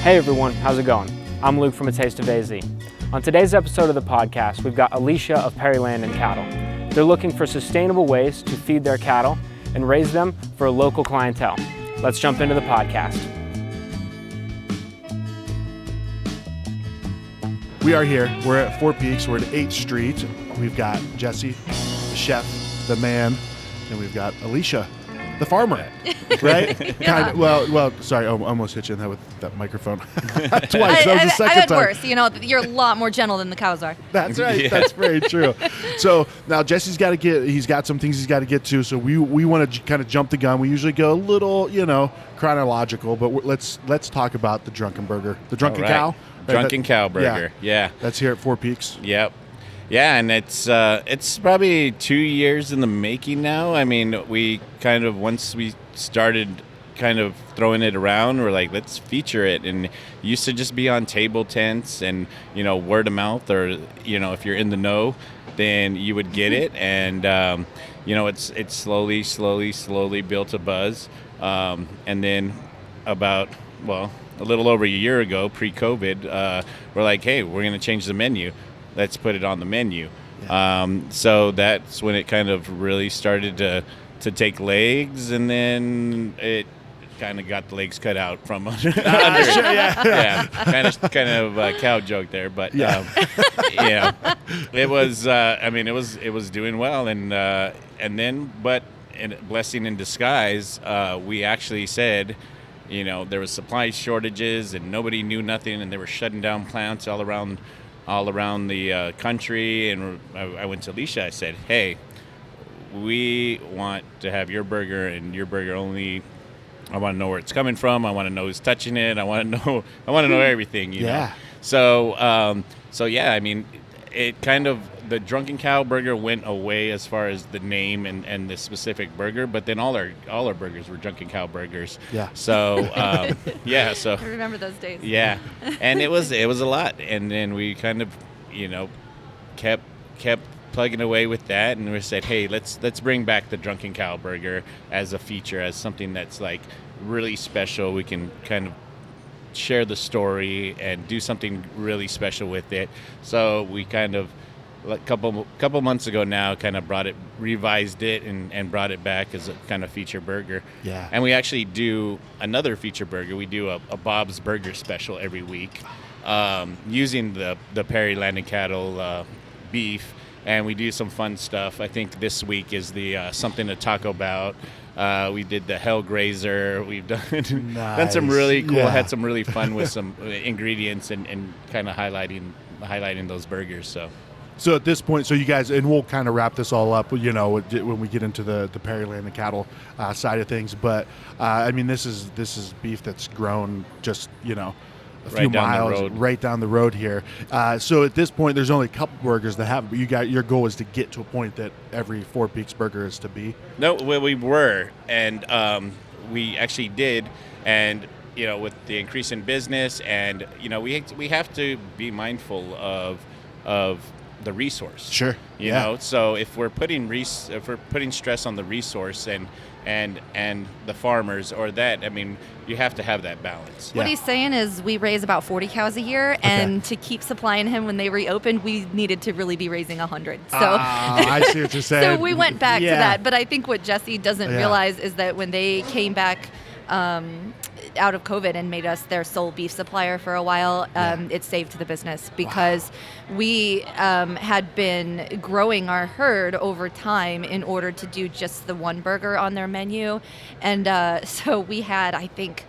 Hey everyone, how's it going? I'm Luke from A Taste of AZ. On today's episode of the podcast, we've got Alicia of Perry Land and Cattle. They're looking for sustainable ways to feed their cattle and raise them for a local clientele. Let's jump into the podcast. We are here. We're at Four Peaks. We're at 8th Street. We've got Jesse, the chef, the man, and we've got Alicia, the farmer. Right? Yeah. Kind of, well, sorry, I almost hit you in that with that microphone. Twice. That was the I've second had time. worse. You know, you're a lot more gentle than the cows are. That's right. Yeah. That's very true. So now Jesse's he's got some things he's got to get to. So we want to kind of jump the gun. We usually go a little, chronological, but let's talk about the Drunken Burger, the Drunken All right. Cow. Drunken Cow Burger. Yeah. That's here at Four Peaks. Yep. Yeah, and it's probably 2 years in the making now. I mean, we kind of, once we started kind of throwing it around, we're like, let's feature it. And it used to just be on table tents and, word of mouth, or, if you're in the know, then you would get it. And, it's slowly built a buzz. And then about, a little over a year ago, pre-COVID, we're like, hey, we're going to change the menu. Let's put it on the menu. Yeah. So that's when it kind of really started to take legs, and then it kind of got the legs cut out from under. Sure, yeah. Kind of a cow joke there, but Yeah. it was. It was doing well, and then, but in blessing in disguise, we actually said, there was supply shortages and nobody knew nothing, and they were shutting down plants all around the country. And I went to Alicia. I said, hey, we want to have your burger and your burger only. I want to know where it's coming from. I want to know who's touching it. I want to know everything. You know? So yeah, I mean, it kind of, the Drunken Cow Burger went away as far as the name and the specific burger, but then all our burgers were Drunken Cow Burgers. Yeah. So yeah. So I remember those days. yeah, and it was a lot, and then we kind of kept plugging away with that, and we said, hey, let's bring back the Drunken Cow Burger as a feature, as something that's like really special. We can kind of share the story and do something really special with it. So we kind of, like couple months ago now, kind of revised it and brought it back as a kind of feature burger. Yeah. And we actually do another feature burger. We do a Bob's Burger special every week, using the Perry Land and Cattle beef, and we do some fun stuff. I think this week is the something to talk about. We did the Hellgrazer. We've done some really cool, had some really fun with some ingredients and kind of highlighting those burgers. So at this point, so you guys, and we'll kind of wrap this all up, when we get into the Perry Land and Cattle side of things. But this is beef that's grown just a few miles right down the road here. So at this point, there's only a couple burgers that have. But your goal is to get to a point that every Four Peaks burger is to be. No, well, we were, and we actually did, and with the increase in business, and we have to be mindful of the resource. Sure. You know, so if we're putting stress on the resource and the farmers, or that, I mean, you have to have that balance. What he's saying is we raise about 40 cows a year, and to keep supplying him when they reopened, we needed to really be raising 100. So I see what you're saying. So we went back to that. But I think what Jesse doesn't realize is that when they came back out of COVID and made us their sole beef supplier for a while, it saved the business, because we had been growing our herd over time in order to do just the one burger on their menu. And so we had, I think,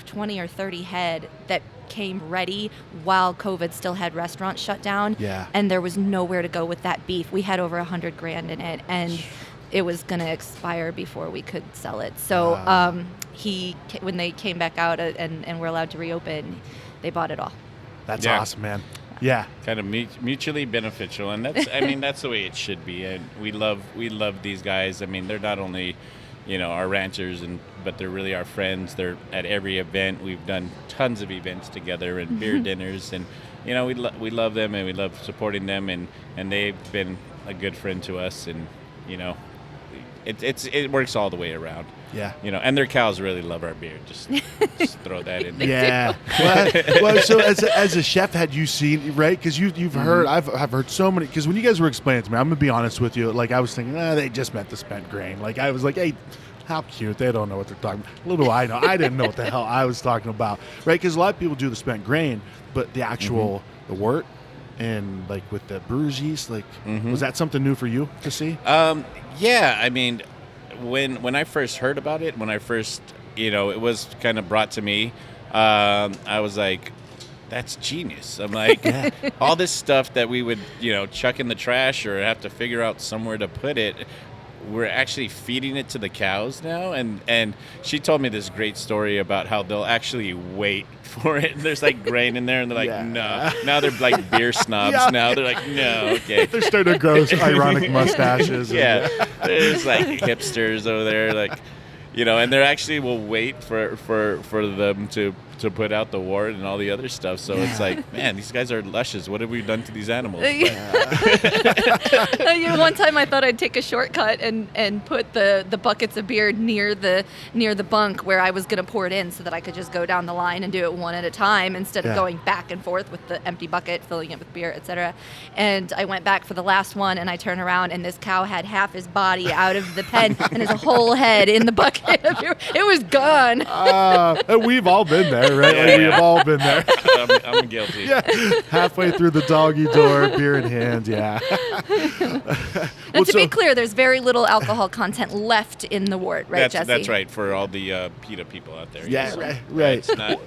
20 or 30 head that came ready while COVID still had restaurants shut down. Yeah. And there was nowhere to go with that beef. We had over $100,000 in it, and it was going to expire before we could sell it. So when they came back out and were allowed to reopen, they bought it all. That's awesome, man. Yeah. Kind of mutually beneficial, and that's that's the way it should be. And we love these guys. I mean, they're not only our ranchers, but they're really our friends. They're at every event. We've done tons of events together and beer dinners, and we love them, and we love supporting them, and they've been a good friend to us, and it works all the way around. Yeah. And their cows really love our beer. Just throw that in there. Yeah. well, so as a chef, had you seen, right? Because you've heard, I've heard so many. Because when you guys were explaining to me, I'm gonna be honest with you. Like I was thinking, they just meant the spent grain. Like I was like, hey, how cute. They don't know what they're talking about. Little do I know. I didn't know what the hell I was talking about, right? Because a lot of people do the spent grain, but the actual the wort and like with the brewer's yeast, like was that something new for you to see? Yeah. I mean, when I first heard about it, it was kind of brought to me, I was like, that's genius. I'm like, all this stuff that we would, chuck in the trash or have to figure out somewhere to put it, we're actually feeding it to the cows now. And she told me this great story about how they'll actually wait for it. There's like grain in there and they're like, no. Now they're like beer snobs. Now they're like, no, okay. They're starting to grow ironic mustaches. Yeah. There's like hipsters over there, like, and they actually will wait for them to put out the wort and all the other stuff. So it's like, man, these guys are luscious. What have we done to these animals? One time I thought I'd take a shortcut and put the buckets of beer near the bunk where I was going to pour it in so that I could just go down the line and do it one at a time instead of going back and forth with the empty bucket, filling it with beer, etc. And I went back for the last one and I turned around and this cow had half his body out of the pen and his whole head in the bucket of beer. It was gone. We've all been there. Right? Yeah, like we've all been there. I'm guilty. Yeah. Halfway through the doggy door, beer in hand, yeah. And to be clear, there's very little alcohol content left in the wort, right, Jesse? That's right, for all the PETA people out there. Yeah, yes. right. It's not,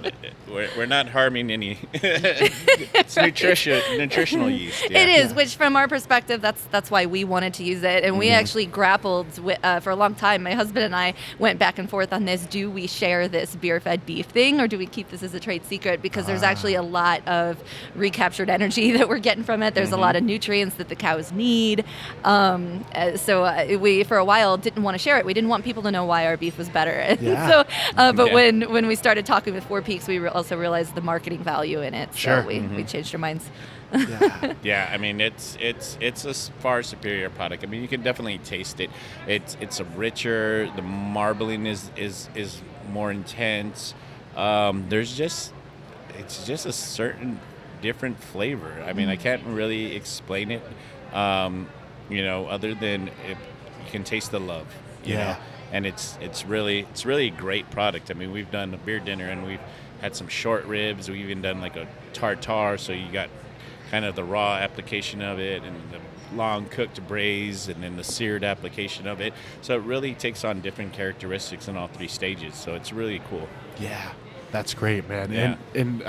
we're not harming any. It's nutritional yeast. Yeah. It is, which from our perspective, that's why we wanted to use it. And we actually grappled with, for a long time. My husband and I went back and forth on this. Do we share this beer-fed beef thing, or do we keep this as a trade secret? Because there's actually a lot of recaptured energy that we're getting from it. There's a lot of nutrients that the cows need. So we, for a while, didn't want to share it. We didn't want people to know why our beef was better. Yeah. But when we started talking with Four Peaks, we also realized the marketing value in it. Sure. So we changed our minds. Yeah, I mean it's a far superior product. I mean you can definitely taste it. It's a richer. The marbling is more intense. It's just a certain different flavor. I mean I can't really explain it. Other than you can taste the love. You know? And it's really a great product. I mean we've done a beer dinner and we've had some short ribs. We've even done like a tartare. So you got kind of the raw application of it and the long cooked braise and then the seared application of it. So it really takes on different characteristics in all three stages. So it's really cool. Yeah, that's great, man. Yeah. And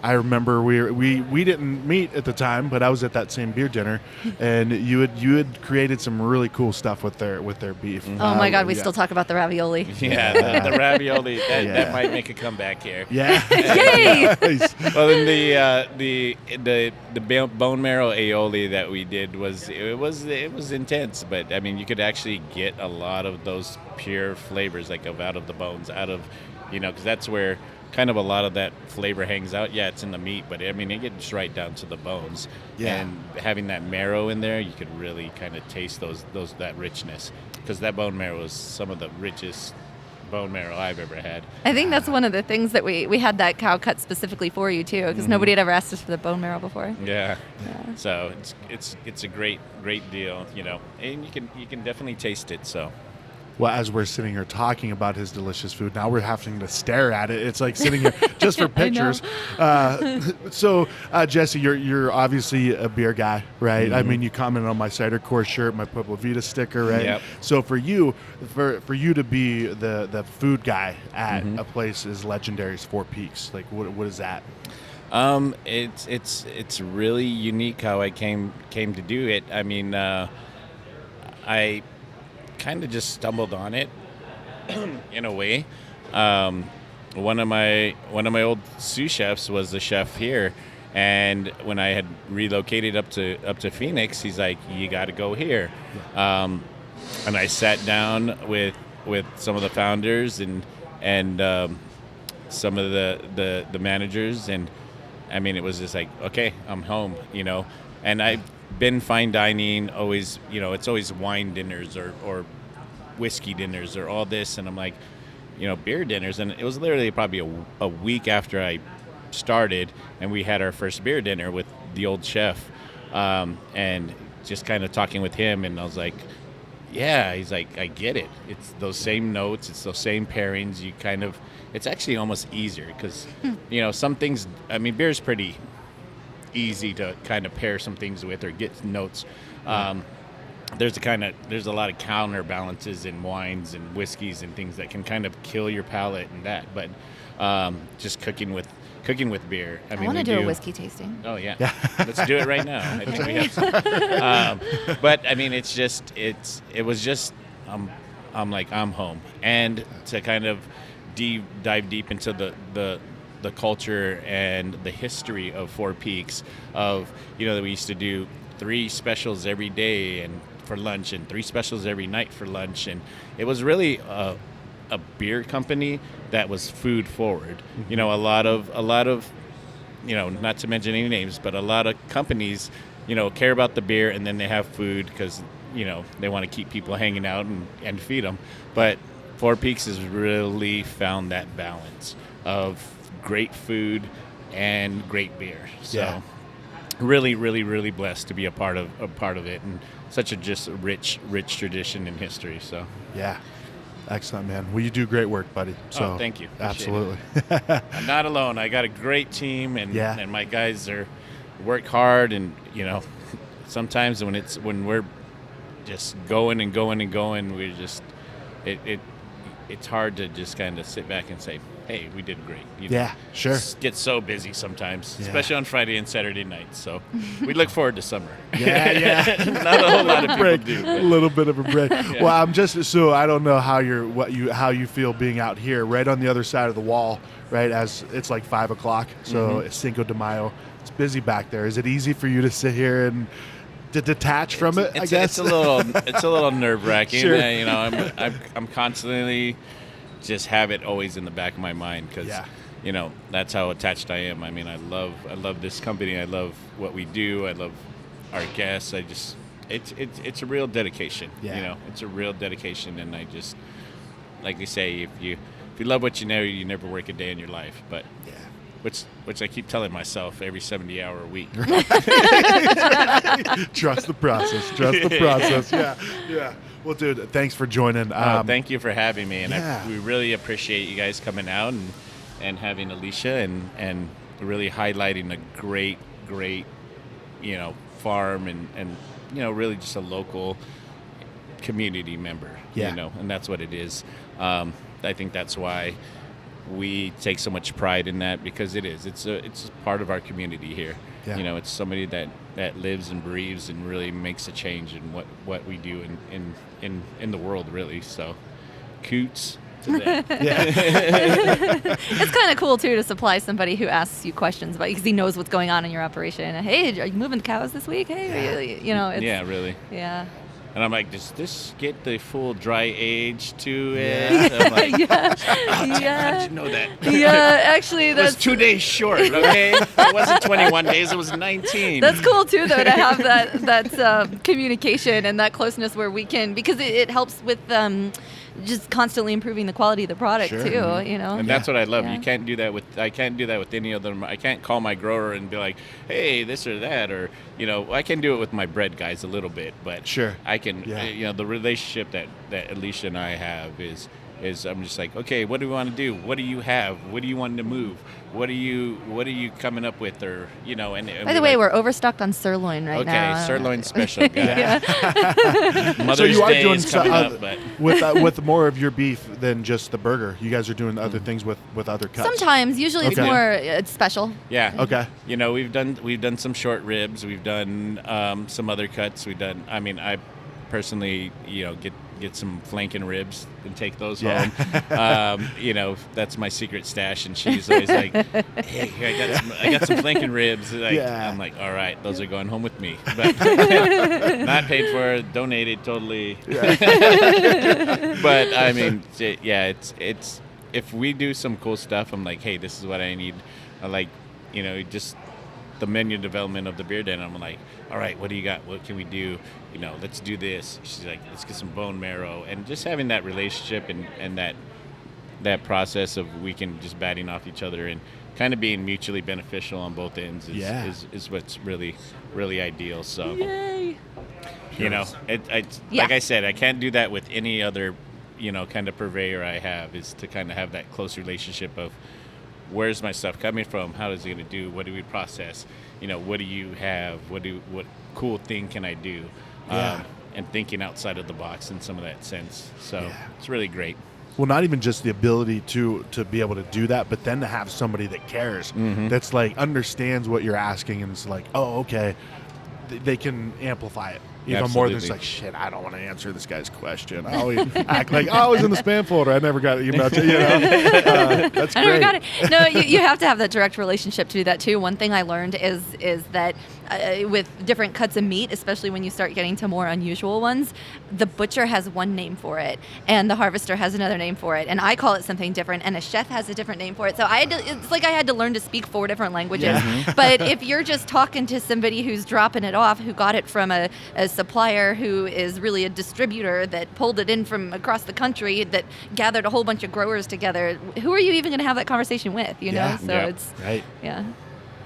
I remember we didn't meet at the time, but I was at that same beer dinner, and you had created some really cool stuff with their beef. Oh my God, we still talk about the ravioli. Yeah, the ravioli that might make a comeback here. Yeah. Yay! Well, then the bone marrow aioli that we did was intense, but I mean you could actually get a lot of those pure flavors like out of the bones, because that's where kind of a lot of that flavor hangs out. Yeah, it's in the meat, but I mean it gets right down to the bones. Yeah. And having that marrow in there, you could really kind of taste that richness, because that bone marrow is some of the richest bone marrow I've ever had. I think that's one of the things that we had that cow cut specifically for you too, because nobody had ever asked us for the bone marrow before. Yeah. So it's a great deal, and you can definitely taste it. So. Well, as we're sitting here talking about his delicious food, now we're having to stare at it. It's like sitting here just for pictures. So, Jesse, you're obviously a beer guy, right? I mean, you commented on my Cider Core shirt, my Pueblo Vita sticker, right? Yep. So for you to be the food guy at a place as legendary as Four Peaks, like what is that? It's really unique how I came to do it. I mean, I kind of just stumbled on it in a way. One of my old sous chefs was the chef here, and when I had relocated up to Phoenix, he's like, you got to go here. And I sat down with some of the founders and some of the managers, and I mean it was just like, okay, I'm home, and been fine dining, always, it's always wine dinners or whiskey dinners or all this. And I'm like, beer dinners. And it was literally probably a week after I started, and we had our first beer dinner with the old chef. And just kind of talking with him, and I was like, yeah, he's like, I get it. It's those same notes. It's those same pairings. It's actually almost easier because, some things, beer is pretty easy to kind of pair some things with or get notes. There's a lot of counterbalances in wines and whiskeys and things that can kind of kill your palate and that. But just cooking with beer. I want to do a whiskey tasting. Oh yeah, let's do it right now. I think we have some. But it was just I'm like, I'm home, and to kind of dive deep into the culture and the history of Four Peaks, of that we used to do 3 specials every day and for lunch, and 3 specials every night for lunch, and it was really a beer company that was food forward. A lot of not to mention any names, but a lot of companies care about the beer, and then they have food because they want to keep people hanging out and feed them. But Four Peaks has really found that balance of great food and great beer. So really, really, really blessed to be a part of it, and such a just rich tradition and history. So yeah. Excellent, man. Well, you do great work, buddy. So thank you. Absolutely. I'm not alone. I got a great team, and my guys work hard, and sometimes when we're just going and going and going, we're just it's hard to just kind of sit back and say, hey, we did great. Sure. Just get so busy sometimes, especially on Friday and Saturday nights. So we look forward to summer. Yeah. Not a whole lot of people do. A little bit of a break. Well, I'm I don't know how you feel being out here, right on the other side of the wall, right? As it's like 5 o'clock, so it's Cinco de Mayo. It's busy back there. Is it easy for you to sit here and to detach from it? I guess it's a little nerve wracking. Sure. I'm constantly just have it always in the back of my mind because that's how attached I am. I love this company. I love what we do. I love our guests. It's a real dedication. It's a real dedication, and I just, like they say, if you love what you know, you never work a day in your life. But which I keep telling myself every 70-hour week. Trust the process. Yeah. Well, dude, thanks for joining. Thank you for having me, and we really appreciate you guys coming out and having Alicia and really highlighting a great farm and really just a local community member. And that's what it is. I think that's why we take so much pride in that, because it's a part of our community here. It's somebody that lives and breathes and really makes a change in what we do in the world, really. So coots to that. It's kind of cool too to supply somebody who asks you questions about you, because he knows what's going on in your operation. Hey, are you moving the cows this week? Hey, it's, really. Yeah. And I'm like, does this get the full dry age to it? I'm like, how did you know that? Yeah, actually, it was 2 days short, okay? It wasn't 21 days, it was 19. That's cool, too, though, to have that communication and that closeness where we can, because it helps with just constantly improving the quality of the product, too, And that's what I love. Yeah. I can't do that with any other. I can't call my grower and be like, hey, this or that, or, I can do it with my bread guys a little bit, but sure. I can, the relationship that Alicia and I have is I'm just like, okay, what do we want to do? What do you have? What do you want to move? What are you coming up with? Or, and by the way, we're overstocked on sirloin right now. Okay, sirloin special, guys. Mother's so you are Day doing is coming up, but with more of your beef than just the burger. You guys are doing other things with other cuts. Sometimes, usually it's more it's special. Yeah. Okay. We've done some short ribs. We've done some other cuts. I personally, get some flanking ribs and take those home. That's my secret stash, and she's always like, hey, I got some flanking ribs. I'm like, all right, those are going home with me. But not paid for, donated totally. But it's if we do some cool stuff, I'm like, hey, this is what I need. I like, just the menu development of the beer den. I'm like, all right, what do you got? What can we do? Let's do this. She's like, let's get some bone marrow, and just having that relationship and that process of we can just batting off each other and kind of being mutually beneficial on both ends is what's really, really ideal. So, Yay. like I said, I can't do that with any other, kind of purveyor I have, is to kind of have that close relationship of where's my stuff coming from? How is it going to do? What do we process? What do you have? What cool thing can I do? And thinking outside of the box in some of that sense. So it's really great. Well, not even just the ability to be able to do that, but then to have somebody that cares, that's like understands what you're asking, and it's like, oh, okay, they can amplify it even more than it's like, shit, I don't want to answer this guy's question. I always act like, oh, I was in the spam folder. I never got an email to that's great. I never got it. No, you have to have that direct relationship to do that too. One thing I learned is that with different cuts of meat, especially when you start getting to more unusual ones, the butcher has one name for it, and the harvester has another name for it, and I call it something different, and a chef has a different name for it. So it's like I had to learn to speak 4 different languages. Yeah. But if you're just talking to somebody who's dropping it off, who got it from a supplier who is really a distributor that pulled it in from across the country, that gathered a whole bunch of growers together, who are you even going to have that conversation with? Yeah. So it's right. Yeah.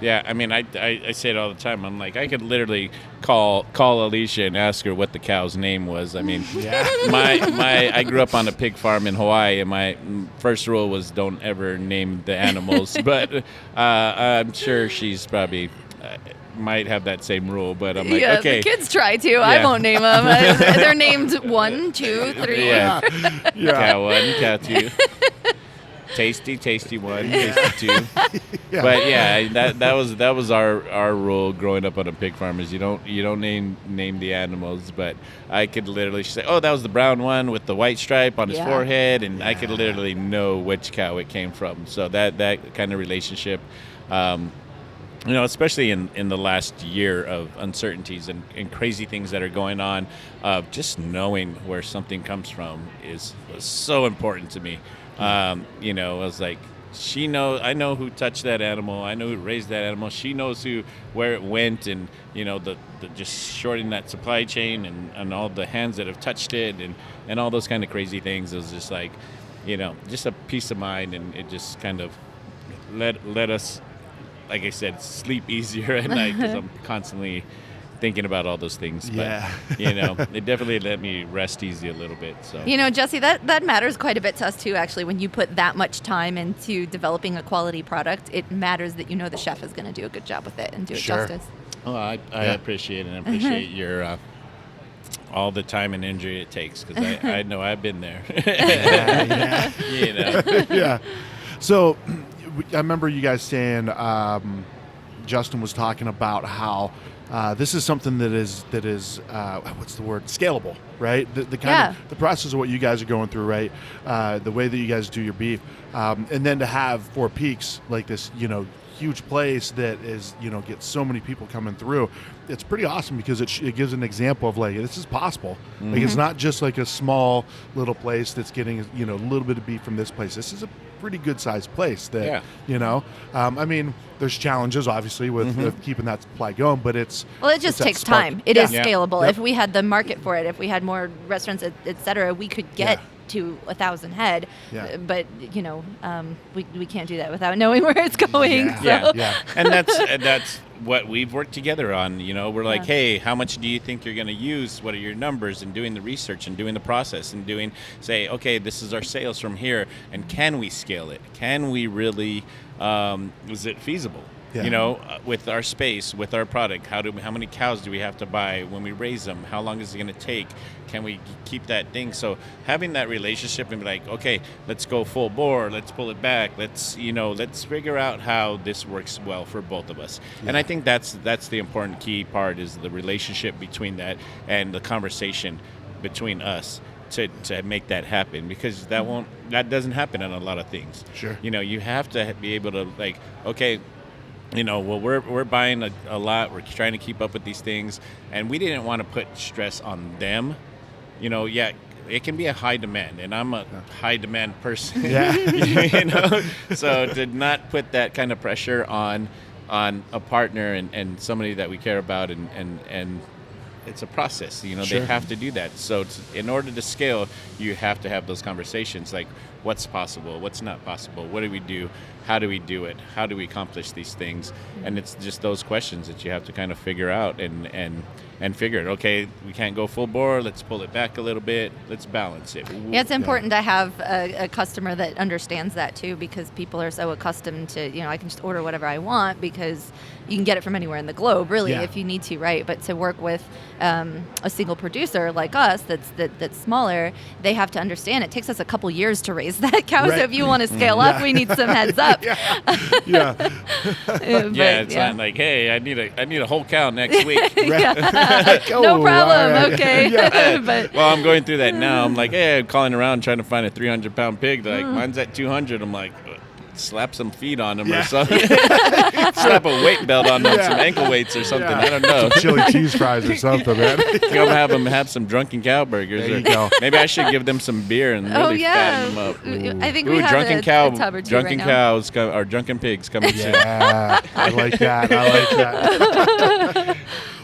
Yeah, I mean, I say it all the time. I'm like, I could literally call Alicia and ask her what the cow's name was. I mean, I grew up on a pig farm in Hawaii, and my first rule was don't ever name the animals. But I'm sure she's probably might have that same rule. But I'm like, okay. The kids try to. I won't name them. They're named 1, 2, 3. Yeah. Cow 1, cow 2. Tasty 1, tasty 2. But yeah, that was our rule growing up on a pig farm, is you don't name the animals. But I could literally say, oh, that was the brown one with the white stripe on his forehead, and I could literally know which cow it came from. So that kind of relationship, especially in the last year of uncertainties and crazy things that are going on, just knowing where something comes from was so important to me. I was like, I know who touched that animal. I know who raised that animal. She knows where it went, and the just shortening that supply chain and all the hands that have touched it and all those kind of crazy things. It was just like, just a peace of mind, and it just kind of let us, like I said, sleep easier at night, because I'm constantly thinking about all those things. But, it definitely let me rest easy a little bit. So, Jesse, that matters quite a bit to us too, actually. When you put that much time into developing a quality product, it matters that the chef is going to do a good job with it and do it justice. Well, I appreciate it. And I appreciate your all the time and energy it takes, because I know I've been there. Yeah. So I remember you guys saying, Justin was talking about how this is something that is what's the word? Scalable, right? The kind of the process of what you guys are going through, right? The way that you guys do your beef, and then to have Four Peaks like this, huge place that is, gets so many people coming through. It's pretty awesome, because it gives an example of like, this is possible. Mm-hmm. Like, it's not just like a small little place that's getting, a little bit of beef from this place. This is a pretty good sized place that, I mean, there's challenges obviously with keeping that supply going, but it just takes time. It is scalable. Yep. If we had the market for it, if we had more restaurants, et cetera, we could get to 1,000 head, but we can't do that without knowing where it's going. And that's what we've worked together on. We're like, hey, how much do you think you're going to use? What are your numbers? And doing the research and doing the process and say, okay, this is our sales from here, and can we scale it? Can we really? Is it feasible? With our space, with our product, how many cows do we have to buy when we raise them? How long is it going to take? Can we keep that thing? So having that relationship and be like, okay, let's go full bore, let's pull it back, let's figure out how this works well for both of us. And I think that's the important key part, is the relationship between that and the conversation between us to make that happen, because that doesn't happen on a lot of things. Sure. You have to be able to, like, okay, we're buying a lot. We're trying to keep up with these things, and we didn't want to put stress on them. It can be a high demand, and I'm a high demand person. Yeah. So to not put that kind of pressure on on a partner and somebody that we care about, and it's a process. You know, Sure. they have to do that. So in order to scale, you have to have those conversations like what's possible, what's not possible, what do we do, how do we do it, how do we accomplish these things, and it's just those questions that you have to kind of figure out and figure it. Okay, we can't go full bore. Let's pull it back a little bit. Let's balance it. Yeah, it's important to have a customer that understands that too, because people are so accustomed to, I can just order whatever I want because you can get it from anywhere in the globe, really, Yeah. if you need to, right? But to work with a single producer like us that's smaller, they have to understand it takes us a couple years to raise that cow. Right. So if you want to scale up, we need some heads up. Yeah. But, Yeah, it's not like, hey, I need a whole cow next week. Oh, no problem. all right. Okay. Yeah. But Well, I'm going through that now. I'm like, hey, I'm calling around trying to find a 300-pound pig. They're like, mine's at 200. I'm like, slap some feet on them Yeah. or something. Slap a weight belt on them, Yeah. some ankle weights or something. Yeah. I don't know. Chili cheese fries or something, man. Come have them have some drunken cow burgers. There or you go. Maybe I should give them some beer and really oh yeah, fatten them up. I think Ooh, we have drunken a cow, tub or two drunken right now. cows, or drunken pigs coming soon. Yeah, I like that.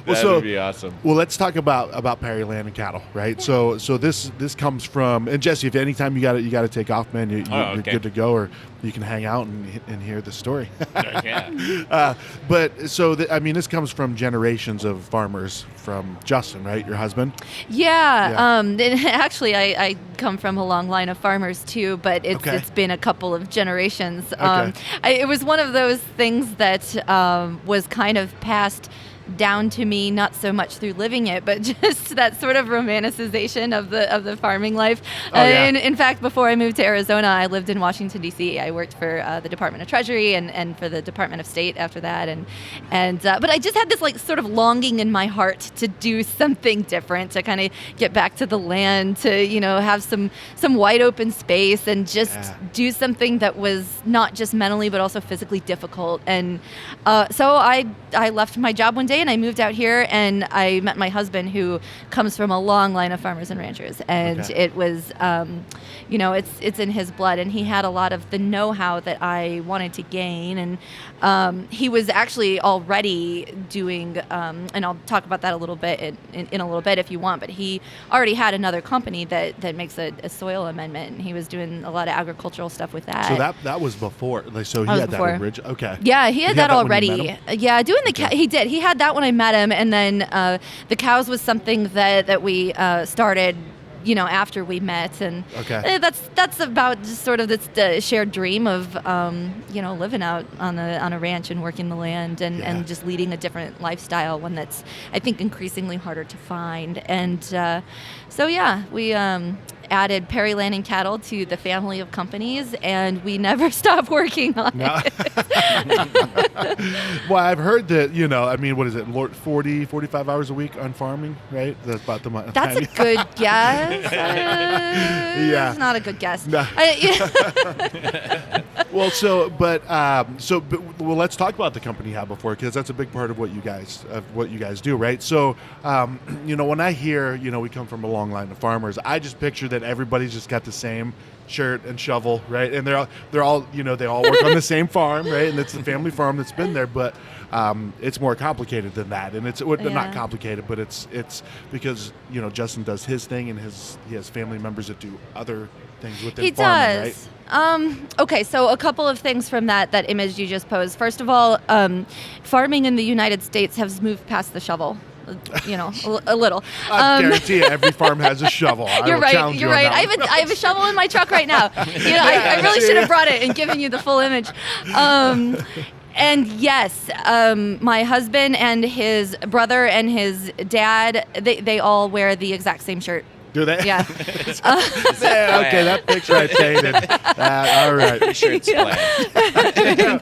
Well, That so would be awesome. well, let's talk about Perryland and cattle, right? So this comes from, and Jesse, if anytime you got to take off, man, you're okay. good to go, or you can hang out and hear the story. Yeah. But so this comes from generations of farmers from Justin, right? Your husband. Yeah. Yeah. And actually, I come from a long line of farmers too, but it's been a couple of generations. It was one of those things that was kind of passed down to me, not so much through living it, but just that sort of romanticization of the farming life. And in fact, before I moved to Arizona, I lived in Washington D.C. I worked for the Department of Treasury and for the Department of State after that, but I just had this like sort of longing in my heart to do something different, to kind of get back to the land, to have some wide open space and just do something that was not just mentally but also physically difficult. And so I left my job one day and I moved out here, and I met my husband, who comes from a long line of farmers and ranchers, and it was it's in his blood, and he had a lot of the know-how that I wanted to gain. And he was actually already doing and I'll talk about that a little bit in a little bit if you want, but he already had another company that makes a soil amendment, and he was doing a lot of agricultural stuff with that. So that was before. Like, so he That was had before. that original. Okay. Yeah, he had that when you already. met him? Yeah, doing the he did. He had that when I met him, and then the cows was something that we started, after we met, and that's about just sort of the shared dream of living out on a ranch and working the land and just leading a different lifestyle, one that's I think increasingly harder to find. And so we added Perryland and Cattle to the family of companies, and we never stopped working on it. Well, I've heard that, what is it, 40, 45 hours a week on farming, right? That's about the month. That's a good guess. Yeah. It's not a good guess. No. Well, let's talk about the company you had before, because that's a big part of what you guys do, right? So, when I hear, we come from a long line of farmers, I just picture that everybody's just got the same shirt and shovel, right? And they're all they all work on the same farm, right? And it's the family farm that's been there, but it's more complicated than that. And it's not complicated, but it's because Justin does his thing, and he has family members that do other things within farming, does. right? Okay, so a couple of things from that image you just posed. First of all, farming in the United States has moved past the shovel. A little. I guarantee you, every farm has a shovel. You're right. I have a shovel in my truck right now. I really should have brought it and given you the full image. And yes, my husband and his brother and his dad, they all wear the exact same shirt. Do they? Yeah. Okay, that picture I painted. All right. Sure, it's plaid.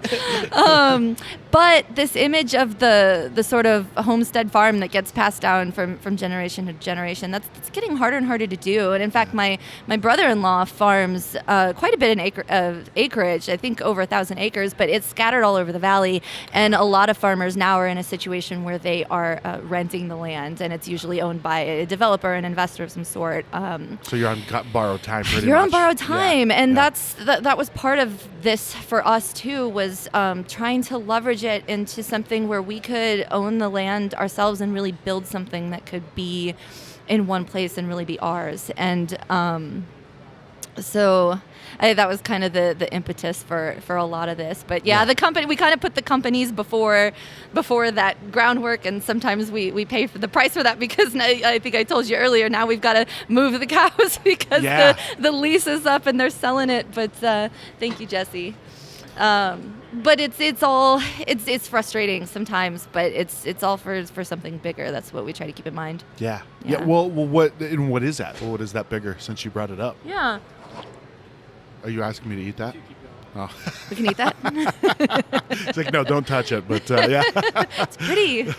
But this image of the sort of homestead farm that gets passed down from generation to generation, that's getting harder and harder to do. And in fact, my brother-in-law farms quite a bit of acreage, I think over 1,000 acres, but it's scattered all over the valley. And a lot of farmers now are in a situation where they are renting the land, and it's usually owned by a developer, an investor of some sort. So you're on borrowed time, pretty much. You're on borrowed time, Yeah. and Yeah. that was part of this for us too, was trying trying to leverage it into something where we could own the land ourselves and really build something that could be in one place and really be ours. And so that was kind of the impetus for a lot of this. But the company, we kind of put the companies before that groundwork, and sometimes we pay for the price for that because I think I told you earlier, now we've got to move the cows because the lease is up and they're selling it. But thank you, Jesse. But it's frustrating sometimes, but it's all for something bigger. That's what we try to keep in mind. Yeah. Well, what is that? Well, what is that bigger? Since you brought it up. Yeah. Are you asking me to eat that? Oh. We can eat that. It's like, no, don't touch it. But yeah, it's pretty.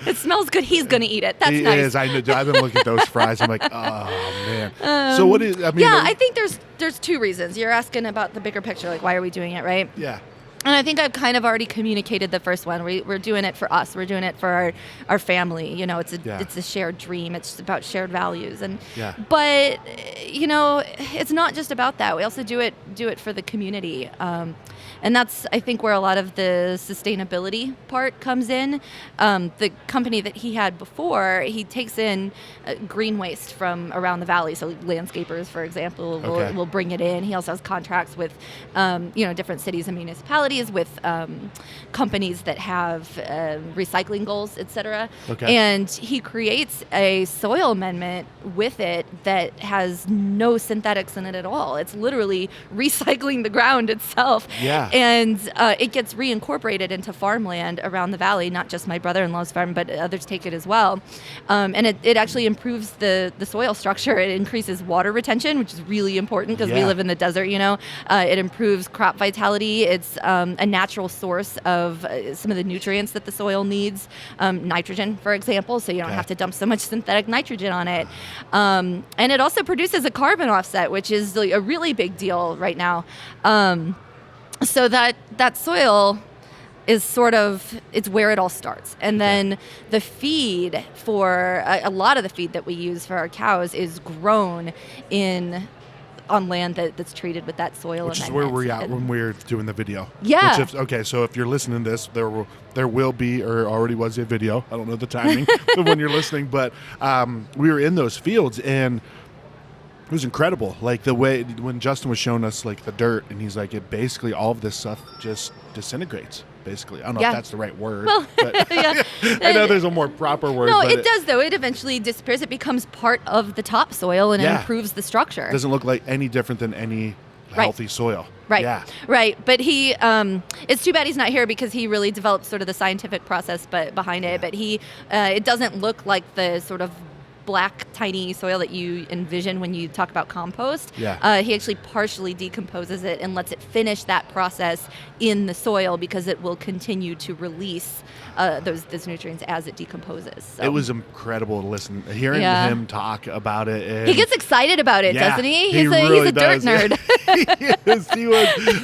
It smells good. He's gonna eat it. That's nice. It is. I know. I've been looking at those fries. I'm like, oh man. So what is? I mean, I think there's two reasons. You're asking about the bigger picture, like why are we doing it, right? Yeah. And I think I've kind of already communicated the first one. We're doing it for us. We're doing it for our family. You know, it's a shared dream. It's about shared values. And but you know, it's not just about that. We also do it for the community. And that's, I think, where a lot of the sustainability part comes in. The company that he had before, he takes in green waste from around the valley. So landscapers, for example, will bring it in. He also has contracts with, different cities and municipalities, with companies that have recycling goals, etc. And he creates a soil amendment with it that has no synthetics in it at all. It's literally recycling the ground itself. Yeah. And it gets reincorporated into farmland around the valley, not just my brother-in-law's farm, but others take it as well. And it actually improves the soil structure. It increases water retention, which is really important because we live in the desert, you know. It improves crop vitality. It's a natural source of some of the nutrients that the soil needs, nitrogen, for example, so you don't have to dump so much synthetic nitrogen on it. And it also produces a carbon offset, which is a really big deal right now. So that soil is sort of, it's where it all starts. And then the feed for, a lot of the feed that we use for our cows is grown on land that's treated with that soil. Which is where we're at when we're doing the video. Yeah. So if you're listening to this, there will be, or already was a video. I don't know the timing of when you're listening, but we were in those fields and it was incredible. Like the way when Justin was showing us like the dirt, and he's like, it basically all of this stuff just disintegrates. Basically, I don't know if that's the right word. Well, but I know there's a more proper word. No, but it does though. It eventually disappears. It becomes part of the topsoil and it improves the structure. It doesn't look like any different than any healthy soil. Right. Yeah. Right. But he, it's too bad he's not here because he really developed sort of the scientific process behind it. But it doesn't look like the sort of black tiny soil that you envision when you talk about compost. He actually partially decomposes it and lets it finish that process in the soil because it will continue to release those nutrients as it decomposes. So. It was incredible to listen, hearing him talk about it. And he gets excited about it, doesn't he? He's a dirt nerd.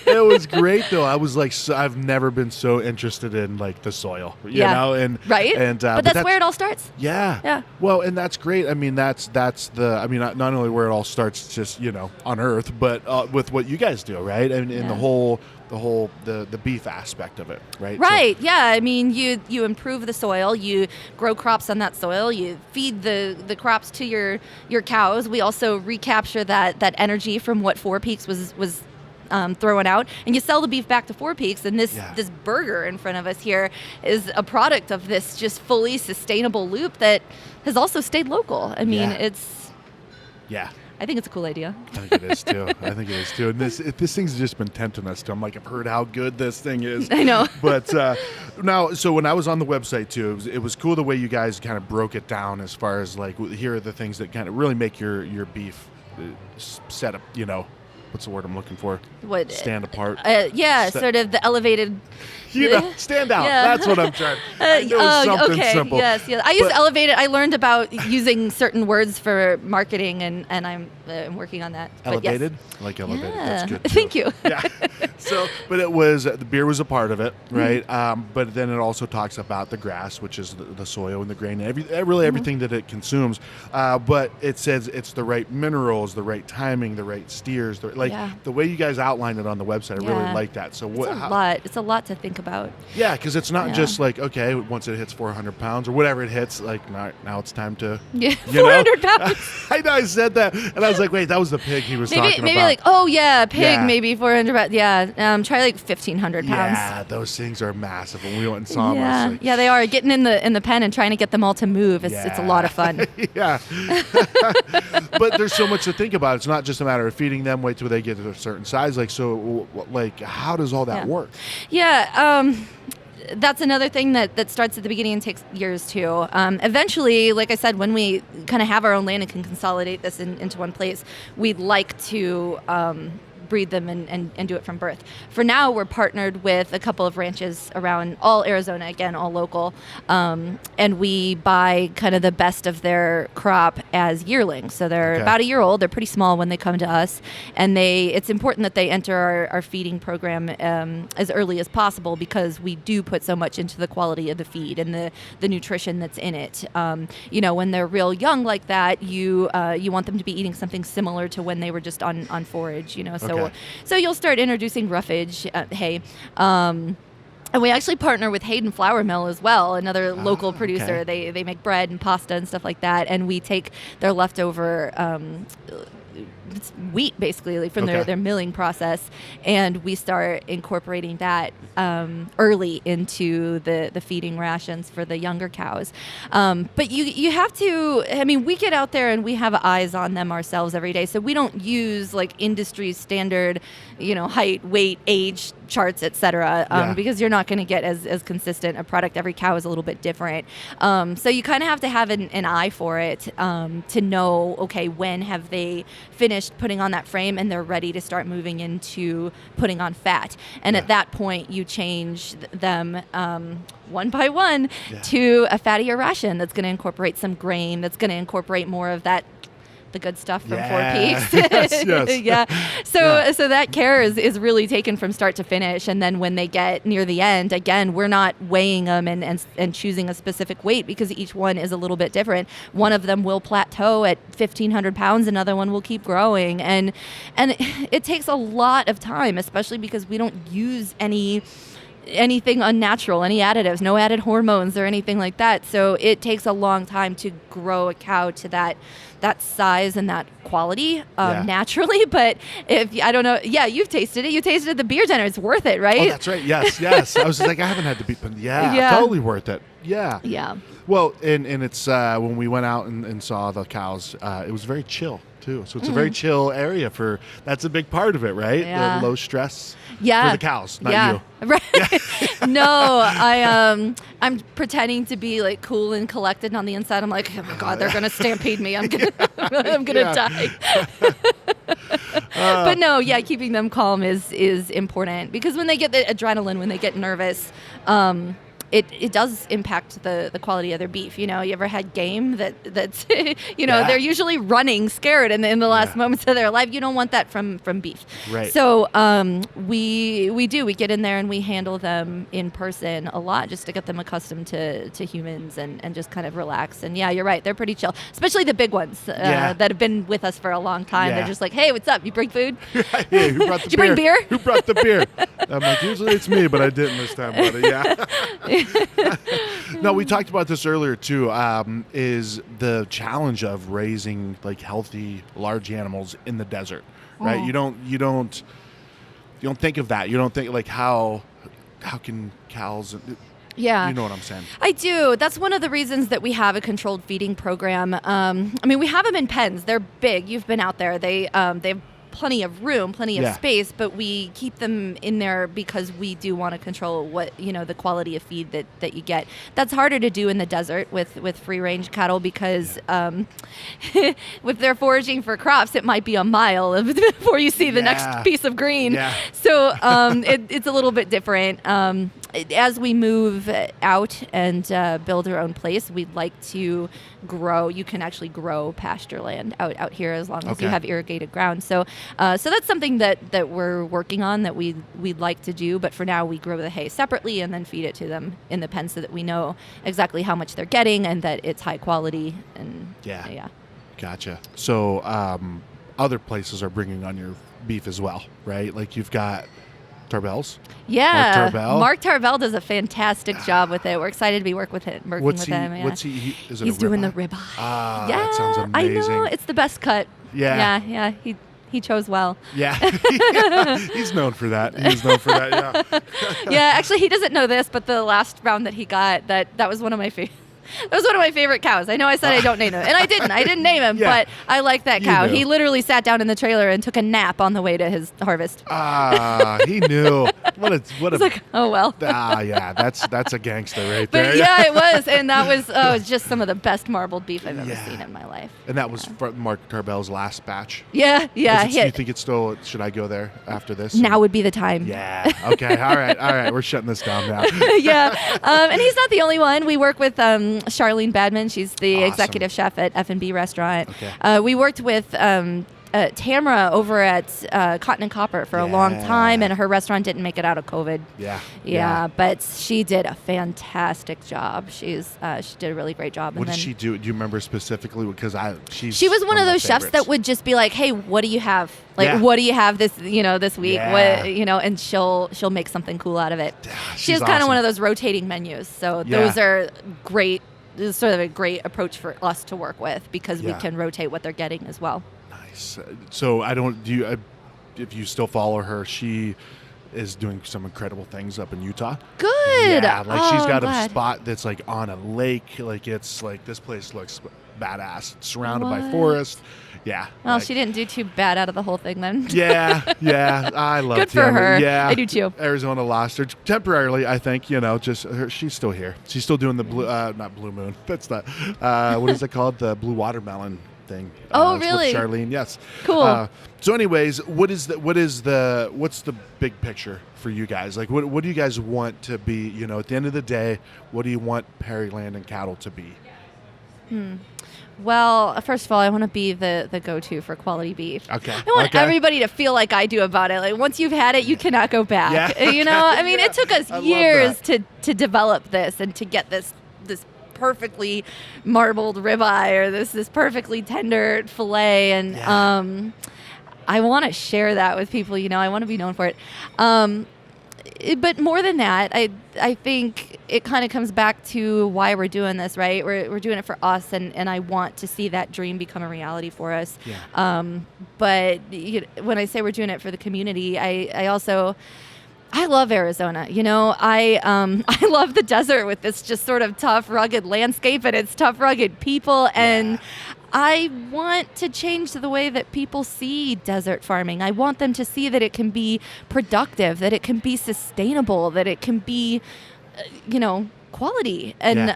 It was great though. I was like, I've never been so interested in like the soil, you know, and and but that's where it all starts. Yeah. Well, and that's great. I mean, that's not only where it all starts, just on Earth, but with what you guys do, right? And the whole beef aspect of it, right? Right. So, I mean, you improve the soil, you grow crops on that soil, you feed the crops to your cows. We also recapture that energy from what Four Peaks was throwing out, and you sell the beef back to Four Peaks. And this burger in front of us here is a product of this just fully sustainable loop that has also stayed local. I mean, it's I think it's a cool idea. I think it is too. And this thing's just been tempting us too. I'm like, I've heard how good this thing is. I know. But now, so when I was on the website too, it was cool the way you guys kind of broke it down as far as like, here are the things that kind of really make your beef set up, what's the word I'm looking for? What? Stand apart. Sort of the elevated. Stand out. That's what I'm trying. It was something simple. Yes. I use elevated. I learned about using certain words for marketing, and I'm I'm working on that. But Elevated? yes. I like elevated. Yeah. That's good too. Thank you. Yeah. So, but it was, the beer was a part of it, right? But then it also talks about the grass, which is the soil and the grain, and everything that it consumes. But it says it's the right minerals, the right timing, the right steers. The way you guys outlined it on the website, I really like that. So It's a lot to think about. Yeah, because it's not just like, okay, once it hits 400 pounds or whatever it hits, like now it's time to, 400 pounds. I know I said that, and I was like, wait, that was the pig he was talking about. Maybe like, oh yeah, pig, maybe 400 pounds. Yeah, try like 1,500 pounds. Yeah, those things are massive. When we went and saw them, I was like, yeah, they are. Getting in the pen and trying to get them all to move. It's a lot of fun. Yeah. But there's so much to think about. It's not just a matter of feeding them, wait till they get to a certain size. Like how does all that work? Yeah. That's another thing that starts at the beginning and takes years too. Eventually, like I said, when we kind of have our own land and can consolidate this into one place, we'd like to breed them and do it from birth. For now, we're partnered with a couple of ranches around all Arizona, again, all local, and we buy kind of the best of their crop as yearlings. So they're about a year old. They're pretty small when they come to us, and it's important that they enter our feeding program as early as possible because we do put so much into the quality of the feed and the nutrition that's in it. When they're real young like that, you want them to be eating something similar to when they were just on forage. So you'll start introducing roughage, hay. And we actually partner with Hayden Flour Mill as well, another local producer. Okay. They make bread and pasta and stuff like that, and we take their leftover it's wheat basically from their milling process, and we start incorporating that early into the feeding rations for the younger cows. But you have to, we get out there and we have eyes on them ourselves every day, so we don't use like industry standard, height, weight, age charts, etc. Because you're not going to get as consistent a product. Every cow is a little bit different. So you kind of have to have an eye for it to know, okay, when have they finished putting on that frame and they're ready to start moving into putting on fat. And at that point, you change them one by one to a fattier ration that's going to incorporate some grain, that's going to incorporate more of that the good stuff from Four Peaks. Yes. So that care is really taken from start to finish. And then when they get near the end, again, we're not weighing them and choosing a specific weight because each one is a little bit different. One of them will plateau at 1,500 pounds. Another one will keep growing. And it takes a lot of time, especially because we don't use anything unnatural, any additives, no added hormones or anything like that. So it takes a long time to grow a cow to that size and that quality naturally. But I don't know, you've tasted it. You tasted it at the beer dinner. It's worth it, right? Oh, that's right. Yes. I was like, I haven't had the beef, but totally worth it. Yeah. Well, and it's when we went out and saw the cows, it was very chill too. So it's a very chill area that's a big part of it, right? Yeah. The low stress for the cows, not you. Right. No, I'm pretending to be like cool and collected, and on the inside I'm like, oh my God, they're gonna stampede me. I'm gonna die. But no, keeping them calm is important because when they get the adrenaline, when they get nervous, it does impact the quality of their beef. You ever had game that's they're usually running scared in the last moments of their life. You don't want that from beef. Right. So we get in there and we handle them in person a lot just to get them accustomed to humans and just kind of relax. And you're right, they're pretty chill, especially the big ones that have been with us for a long time. They're just like, hey, what's up? You bring food? Hey, who brought the Did you bring beer? Who brought the beer? I'm like, usually it's me, but I didn't this time, buddy. Yeah. No, we talked about this earlier too. Is the challenge of raising like healthy large animals in the desert, right? You don't think of that. You don't think like how can cows. Yeah. You know what I'm saying? I do. That's one of the reasons that we have a controlled feeding program. We have them in pens. They're big. You've been out there. They have plenty of room, plenty of space, but we keep them in there because we do want to control what, the quality of feed that you get. That's harder to do in the desert with free range cattle because if they're foraging for crops, it might be a mile before you see the next piece of green. Yeah. So it's a little bit different. as we move out and build our own place, we'd like to grow. You can actually grow pasture land out here as long as you have irrigated ground. So that's something that we're working on that we'd like to do. But for now, we grow the hay separately and then feed it to them in the pen so that we know exactly how much they're getting and that it's high quality. And yeah. Gotcha. So other places are bringing on your beef as well, right? Like you've got Tarbell's. Yeah, Mark Tarbell does a fantastic job with it. We're excited to be working with him. Yeah. What's he? Is it He's a doing ribeye? the ribeye. Ah, yeah, that sounds amazing. I know, it's the best cut. Yeah. He chose well. Yeah. He's known for that. Yeah. Yeah, actually, he doesn't know this, but the last round that he got, that was one of my favorite. That was one of my favorite cows. I know I said I don't name him, and I didn't. I didn't name him, but I like that cow. He literally sat down in the trailer and took a nap on the way to his harvest. He knew. What a like, oh well. Yeah, that's a gangster right but there. Yeah, it was, and that was just some of the best marbled beef I've ever seen in my life. And that was from Mark Tarbell's last batch. Yeah. Do you think it's still? Should I go there after this? Now would be the time. Yeah. Okay. All right. We're shutting this down now. Yeah. And he's not the only one. We work with Charlene Badman. She's the executive chef at F&B Restaurant. Okay. We worked with Tamara over at Cotton and Copper for a long time, and her restaurant didn't make it out of COVID. Yeah, but she did a fantastic job. She did a really great job. What did she do? Do you remember specifically? Because she was one of those chefs that would just be like, "Hey, what do you have? What do you have this week? Yeah. What, and she'll make something cool out of it." She has kind of awesome. one of those rotating menus, so those are great. This is sort of a great approach for us to work with because we can rotate what they're getting as well. Nice. So if you still follow her, she is doing some incredible things up in Utah. Good. Yeah, she's got a spot that's like on a lake. Like it's like this place looks badass. It's surrounded by forest. Yeah. Well, she didn't do too bad out of the whole thing then. Yeah. I love Good for her. Yeah. I do too. Arizona lost her temporarily, I think, she's still here. She's still doing the blue, not Blue Moon. That's not, what is it called? The Blue Watermelon thing. Oh, really? With Charlene, yes. Cool. So anyways, what's the big picture for you guys? Like, what do you guys want to be, at the end of the day, what do you want Perry Land and Cattle to be? Well, first of all, I want to be the go-to for quality beef. Okay. I want everybody to feel like I do about it. Like once you've had it, you cannot go back. Yeah. I mean, it took us years to develop this and to get this perfectly marbled ribeye or this perfectly tender fillet, and I want to share that with people. I want to be known for it. But more than that, I think it kind of comes back to why we're doing this, right? We're doing it for us, and I want to see that dream become a reality for us. Yeah. But when I say we're doing it for the community, I love Arizona. I love the desert with this just sort of tough, rugged landscape and its tough, rugged people. And I want to change the way that people see desert farming. I want them to see that it can be productive, that it can be sustainable, that it can be, quality. And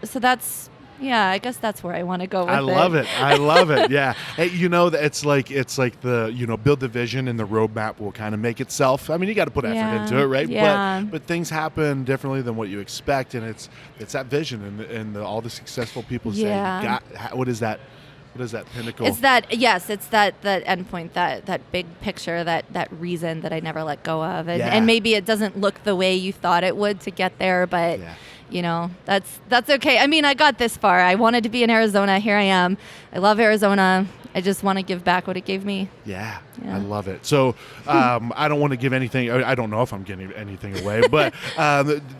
so that's, I guess that's where I want to go with it. I love it. Yeah. Hey, it's like the, build the vision and the roadmap will kind of make itself. I mean, you got to put effort into it, right? Yeah. But things happen differently than what you expect. And it's that vision and all the successful people say, what is that? What is that pinnacle? It's that endpoint, that big picture, that reason that I never let go of. And maybe it doesn't look the way you thought it would to get there, but that's okay. I mean, I got this far. I wanted to be in Arizona. Here I am. I love Arizona. I just want to give back what it gave me. Yeah. I love it. So I don't want to give anything. I don't know if I'm giving anything away, but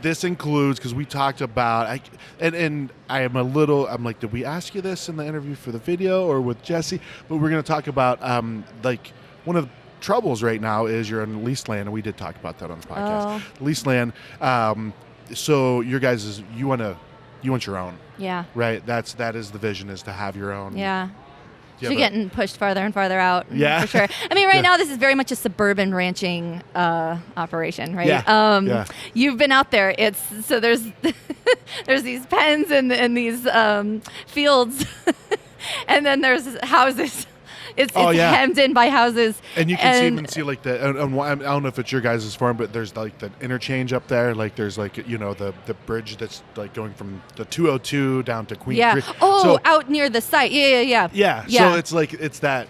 this includes, because we talked about, and I'm like, did we ask you this in the interview for the video or with Jesse? But we're going to talk about one of the troubles right now is you're on leased land, and we did talk about that on the podcast. Leased land. So your guys you want your own. Yeah. Right. That is the vision, is to have your own. Yeah. She's getting pushed farther and farther out. Yeah. For sure. I mean, right now this is very much a suburban ranching operation, right? Yeah. You've been out there. So there's these pens and these fields, and then there's houses. It's Oh, yeah. hemmed in by houses. And you can even see like I don't know if it's your guys' farm, but there's like the interchange up there. Like there's like the bridge that's like going from the 202 down to Queen Creek. Oh, So, out near the site. Yeah. yeah. So it's like it's that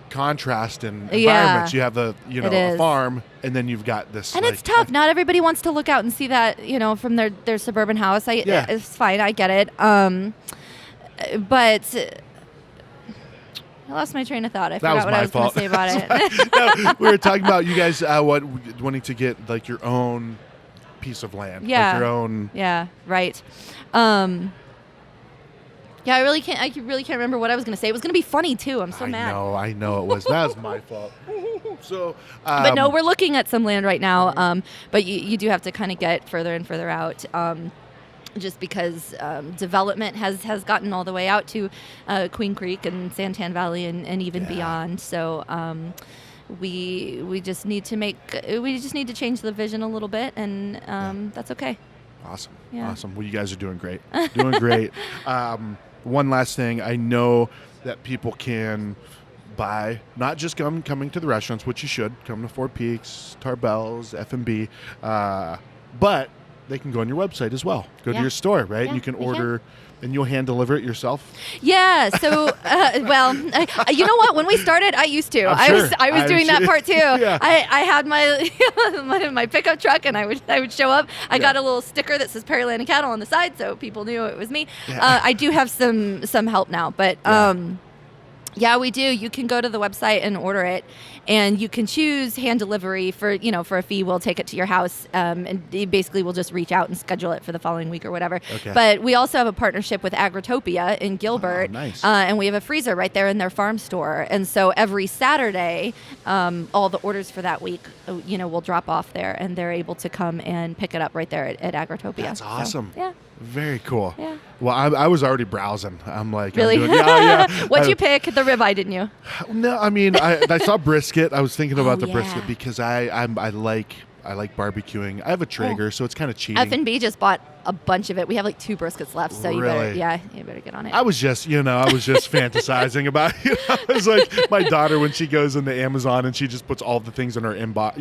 contrast in environments. You have the a farm, and then you've got this. And like, it's tough. Not everybody wants to look out and see that from their suburban house. It's fine. I get it. But I lost my train of thought. I forgot what I was going to say about it. No, we were talking about you guys wanting to get like your own piece of land. Yeah. Like your own. Yeah. Right. Yeah, I really can't remember what I was going to say. It was going to be funny too. I'm so mad. I know it was. That was my fault. So, but no, we're looking at some land right now. But you do have to kind of get further and further out. Just because development has gotten all the way out to Queen Creek and Santan Valley and even beyond. So we just need to change the vision a little bit, and that's okay. Awesome. Yeah. Awesome. Well, you guys are doing great. Doing great. One last thing. I know that people can buy, not just coming to the restaurants, which you should, come to Four Peaks, Tarbell's, F&B, but they can go on your website as well. Go to your store, right? Yeah, you can order, and you'll hand deliver it yourself. Yeah. So, well, you know what? When we started, I used to. I was doing that part too. Yeah. I had my pickup truck, and I would show up. I got a little sticker that says Pearland and Cattle on the side, so people knew it was me. Yeah. I do have some help now, but. Yeah, we do. You can go to the website and order it, and you can choose hand delivery for a fee. We'll take it to your house, and basically we'll just reach out and schedule it for the following week or whatever. Okay. But we also have a partnership with Agritopia in Gilbert, nice. And we have a freezer right there in their farm store. And so every Saturday, all the orders for that week, will drop off there, and they're able to come and pick it up right there at Agritopia. That's awesome. So, yeah. Very cool. Yeah. Well, I was already browsing. I'm like, Really? yeah. What'd you pick? The ribeye, didn't you? No, I mean, I saw brisket. I was thinking about the yeah. brisket because I like barbecuing. I have a Traeger, so it's kind of cheating. F&B just bought a bunch of it. We have like 2 briskets left, so you better get on it. I was just fantasizing about it. I was like my daughter when she goes into Amazon and she just puts all the things in her inbox,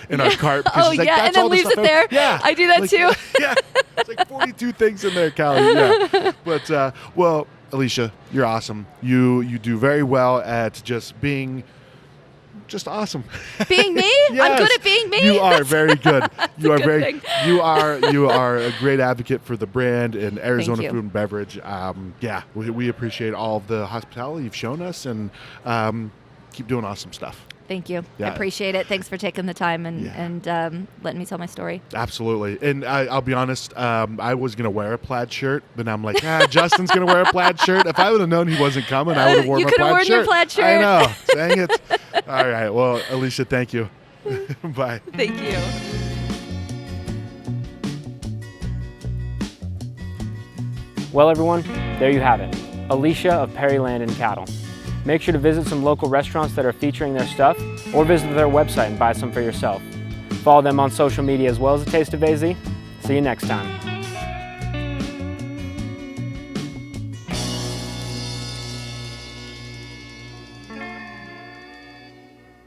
in our cart. Oh, she's like, yeah, that's and then all the leaves stuff it there. Yeah, I do that too. Yeah, it's like 42 things in there, Callie. Yeah, but well, Alicia, you're awesome. You do very well at just being. Just awesome. Being me? Yes. I'm good at being me? You are very good. You are good very thing. you are a great advocate for the brand and Arizona you. Food and Beverage. We appreciate all of the hospitality you've shown us, and keep doing awesome stuff. Thank you. Yeah. I appreciate it. Thanks for taking the time and letting me tell my story. Absolutely. And I'll be honest, I was going to wear a plaid shirt, but I'm like, Justin's going to wear a plaid shirt. If I would have known he wasn't coming, I would have worn You my could have plaid worn shirt. your plaid shirt. I know. Dang it. All right. Well, Alicia, thank you. Bye. Thank you. Well, everyone, there you have it. Alicia of Pearland and Cattle. Make sure to visit some local restaurants that are featuring their stuff, or visit their website and buy some for yourself. Follow them on social media as well as A Taste of AZ. See you next time.